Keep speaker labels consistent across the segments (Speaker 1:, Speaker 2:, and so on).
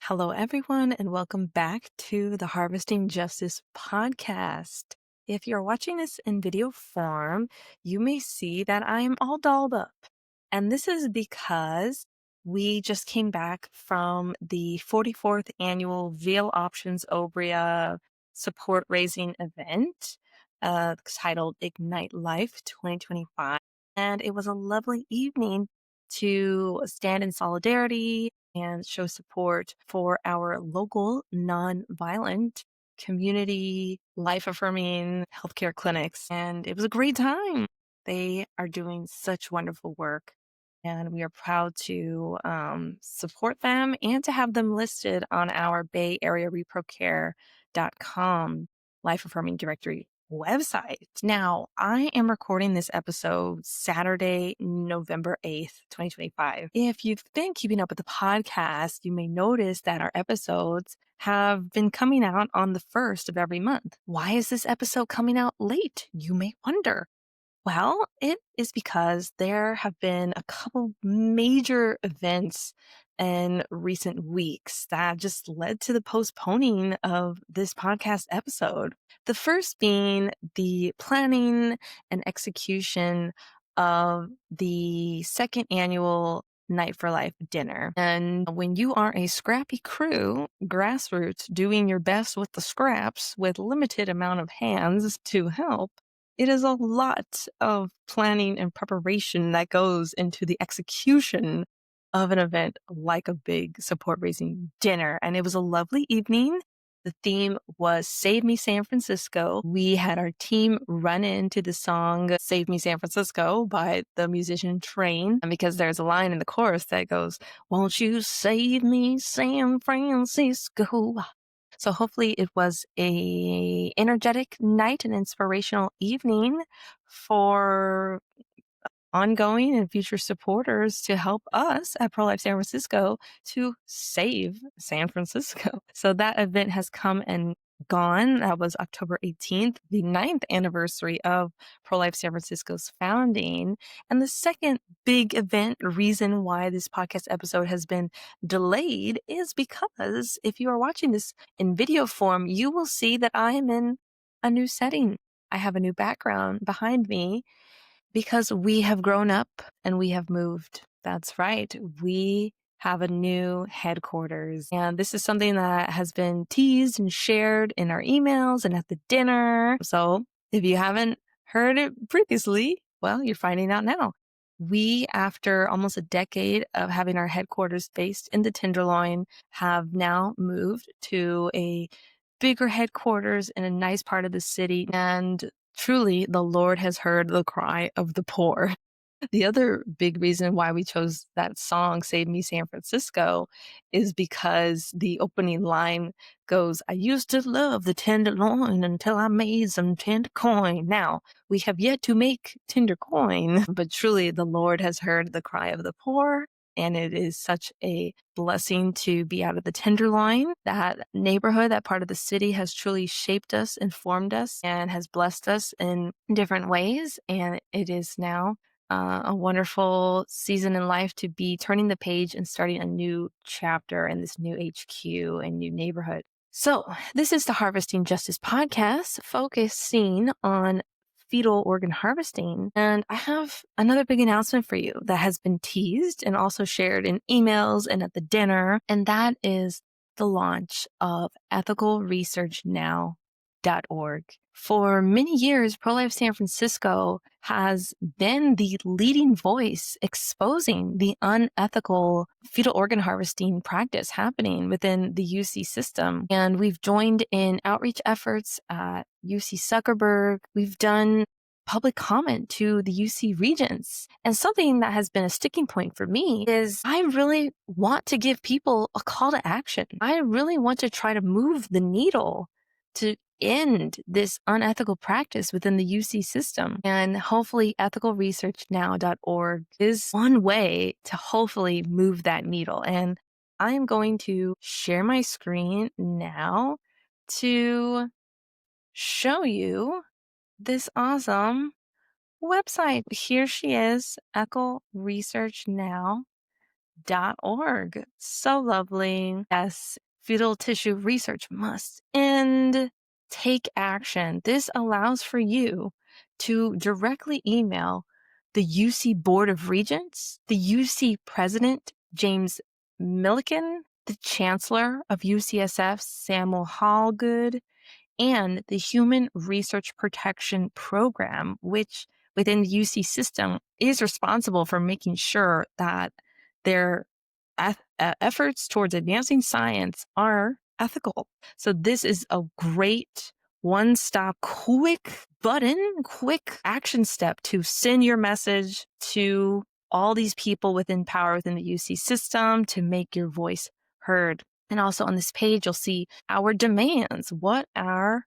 Speaker 1: Hello, everyone, and welcome back to the Harvesting Justice podcast. If you're watching this in video form, you may see that I am all dolled up. And this is because we just came back from the 44th annual Veal Options Obria support raising event titled Ignite Life 2025. And it was a lovely evening to stand in solidarity and show support for our local nonviolent community life affirming healthcare clinics. And it was a great time. They are doing such wonderful work. And we are proud to support them and to have them listed on our Bay Area ReproCare.com life affirming directory website. Now, I am recording this episode Saturday, November 8th, 2025. If you've been keeping up with the podcast, you may notice that our episodes have been coming out on the first of every month. Why is this episode coming out late? You may wonder. Well, it is because there have been a couple major events in recent weeks that just led to the postponing of this podcast episode. The first being the planning and execution of the second annual Night for Life dinner. And when you are a scrappy crew, grassroots, doing your best with the scraps with limited amount of hands to help, it is a lot of planning and preparation that goes into the execution of an event like a big support raising dinner. And it was a lovely evening. The theme was Save Me San Francisco. We had our team run into the song Save Me San Francisco by the musician Train, because there's a line in the chorus that goes, "Won't you save me San Francisco?" So hopefully it was a energetic night, an inspirational evening for ongoing and future supporters to help us at Pro Life San Francisco to save San Francisco. So that event has come and gone. That was October 18th, the 9th anniversary of Pro Life San Francisco's founding. And the second big event reason why this podcast episode has been delayed is because if you are watching this in video form, you will see that I am in a new setting. I have a new background behind me because we have grown up and we have moved. That's right. We have a new headquarters. And this is something that has been teased and shared in our emails and at the dinner. So if you haven't heard it previously, well, you're finding out now. We, after almost a decade of having our headquarters based in the Tenderloin, have now moved to a bigger headquarters in a nice part of the city. And truly, the Lord has heard the cry of the poor. The other big reason why we chose that song, Save Me San Francisco, is because the opening line goes, "I used to love the tenderloin until I made some tender coin." Now, we have yet to make tender coin, but truly the Lord has heard the cry of the poor. And it is such a blessing to be out of the Tenderloin. That neighborhood, that part of the city has truly shaped us, informed us, and has blessed us in different ways. And it is now a wonderful season in life to be turning the page and starting a new chapter in this new HQ and new neighborhood. So, this is the Harvesting Justice podcast, focusing on fetal organ harvesting. And I have another big announcement for you that has been teased and also shared in emails and at the dinner. And that is the launch of ethicalresearchnow.org. For many years, Pro Life San Francisco has been the leading voice exposing the unethical fetal organ harvesting practice happening within the UC system. And we've joined in outreach efforts at UC Zuckerberg. We've done public comment to the UC regents. And something that has been a sticking point for me is I really want to give people a call to action. I really want to try to move the needle to end this unethical practice within the UC system. And hopefully ethicalresearchnow.org is one way to hopefully move that needle. And I am going to share my screen now to show you this awesome website. Here she is, ethicalresearchnow.org. fetaltissue.org. So lovely. Yes, fetal tissue research must end. Take action. This allows for you to directly email the UC Board of Regents, the UC President, James Milliken, the Chancellor of UCSF, Samuel Hallgood, and the Human Research Protection Program, which within the UC system is responsible for making sure that their efforts towards advancing science are ethical. So this is a great one-stop, quick action step to send your message to all these people within power within the UC system to make your voice heard. And also on this page, you'll see our demands. What are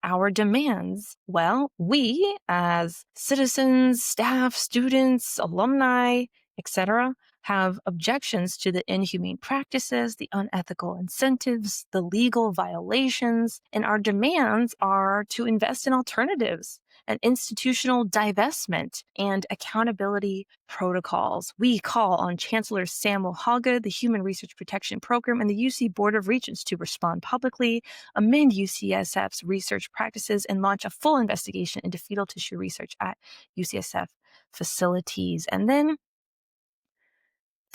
Speaker 1: our demands? Well, we as citizens, staff, students, alumni, etc., have objections to the inhumane practices, the unethical incentives, the legal violations, and our demands are to invest in alternatives and institutional divestment and accountability protocols. We call on Chancellor Samuel Hallgood, the Human Research Protection Program, and the UC Board of Regents to respond publicly, amend UCSF's research practices, and launch a full investigation into fetal tissue research at UCSF facilities. And then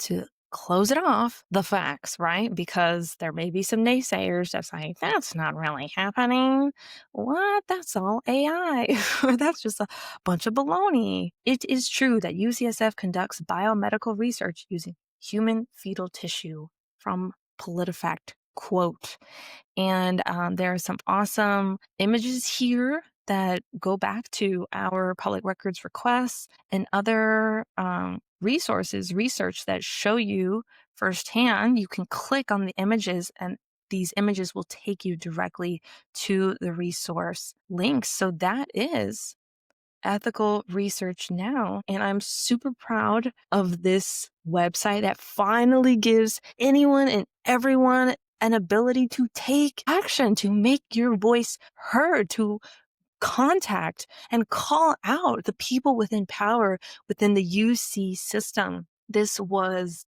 Speaker 1: to close it off, the facts, right? Because there may be some naysayers that say, that's not really happening. What? That's all AI. Or that's just a bunch of baloney. It is true that UCSF conducts biomedical research using human fetal tissue from PolitiFact quote. And there are some awesome images here that go back to our public records requests and other research that show you firsthand. You can click on the images and these images will take you directly to the resource links. So that is Ethical Research Now. And I'm super proud of this website that finally gives anyone and everyone an ability to take action, to make your voice heard, to contact and call out the people within power within the UC system. This was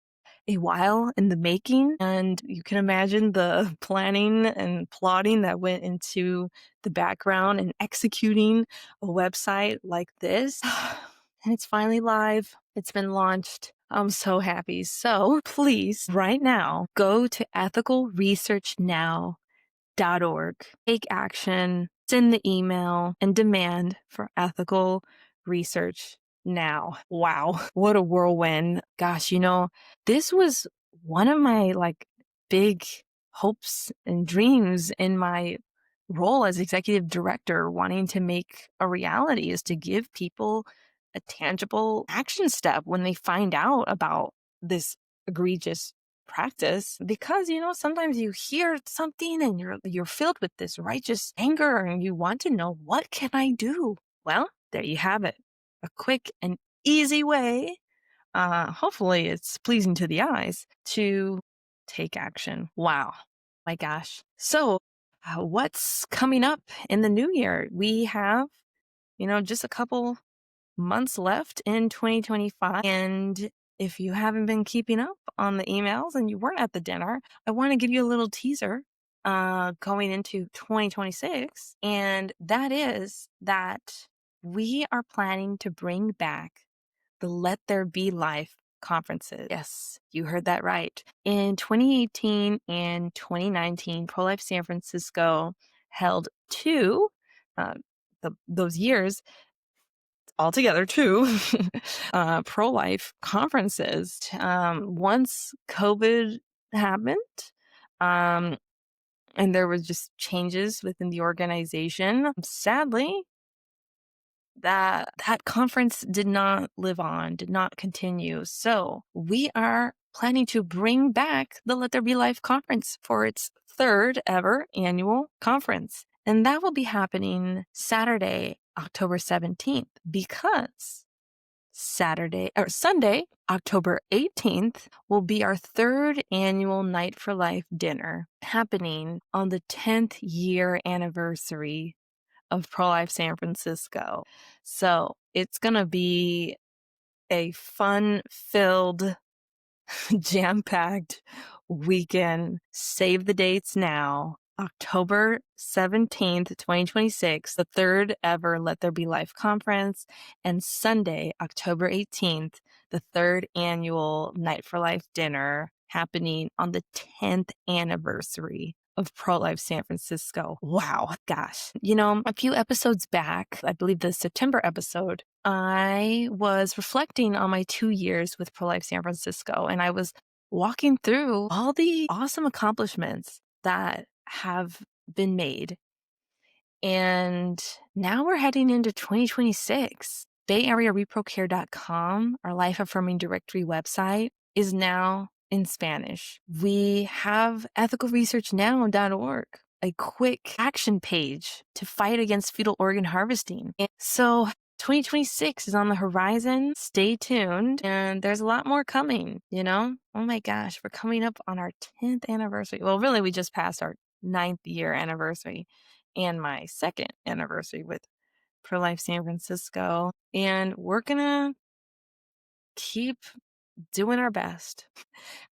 Speaker 1: a while in the making, and you can imagine the planning and plotting that went into the background and executing a website like this. And it's finally live. It's been launched. I'm so happy. So please, right now, go to ethicalresearchnow.org. Take action, send the email, and demand for ethical research now. Wow, what a whirlwind. Gosh, this was one of my big hopes and dreams in my role as executive director, wanting to make a reality, is to give people a tangible action step when they find out about this egregious practice. Because sometimes you hear something and you're filled with this righteous anger and you want to know, what can I do? Well, there you have it, a quick and easy way, hopefully it's pleasing to the eyes, to take action. Wow, my gosh. So what's coming up in the new year? We have just a couple months left in 2025. And if you haven't been keeping up on the emails and you weren't at the dinner, I want to give you a little teaser going into 2026. And that is that we are planning to bring back the Let There Be Life conferences. Yes, you heard that right. In 2018 and 2019, Pro-Life San Francisco held two, those years, altogether two pro-life conferences. Once COVID happened, and there was just changes within the organization, sadly, that conference did not live on, did not continue. So we are planning to bring back the Let There Be Life conference for its third ever annual conference. And that will be happening Saturday, October 17th, because Sunday, October 18th, will be our third annual Night for Life dinner, happening on the 10th year anniversary of Pro-Life San Francisco. So it's going to be a fun-filled jam-packed weekend. Save the dates now. October 17th, 2026, the third ever Let There Be Life conference, and Sunday, October 18th, the third annual Night for Life dinner happening on the 10th anniversary of Pro-Life San Francisco. Wow, gosh. A few episodes back, I believe the September episode, I was reflecting on my 2 years with Pro-Life San Francisco, and I was walking through all the awesome accomplishments that have been made. And now we're heading into 2026. BayAreaReproCare.com, our life affirming directory website, is now in Spanish. We have ethicalresearchnow.org, a quick action page to fight against fetal organ harvesting. And so 2026 is on the horizon. Stay tuned. And there's a lot more coming, Oh my gosh, we're coming up on our 10th anniversary. Well, really, we just passed our 9th year anniversary and my second anniversary with Pro-Life San Francisco. And we're going to keep doing our best.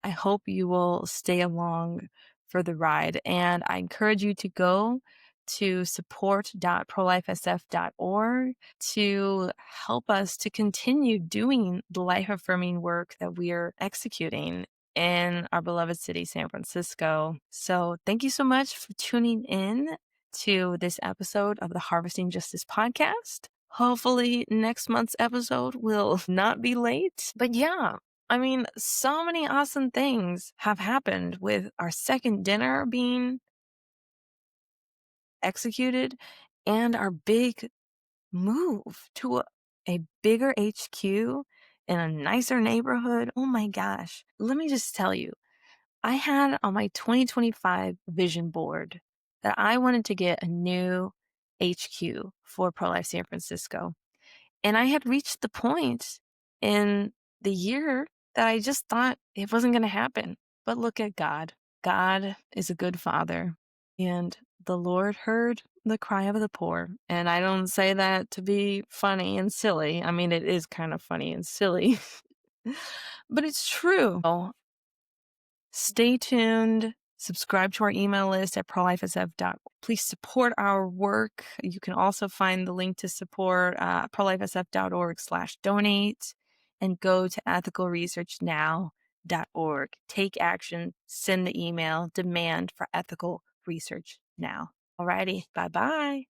Speaker 1: I hope you will stay along for the ride. And I encourage you to go to support.prolifesf.org to help us to continue doing the life affirming work that we are executing in our beloved city, San Francisco. So thank you so much for tuning in to this episode of the Harvesting Justice podcast. Hopefully next month's episode will not be late. But yeah, so many awesome things have happened with our second dinner being executed and our big move to a bigger HQ in a nicer neighborhood. Oh my gosh. Let me just tell you, I had on my 2025 vision board that I wanted to get a new HQ for Pro-Life San Francisco. And I had reached the point in the year that I just thought it wasn't going to happen. But look at God. God is a good father. And the Lord heard the cry of the poor. And I don't say that to be funny and silly. It is kind of funny and silly, but it's true. Stay tuned. Subscribe to our email list at prolifesf.org. Please support our work. You can also find the link to support prolifesf.org/donate and go to ethicalresearchnow.org. Take action, send the email, demand for ethical research now. Alrighty, bye-bye.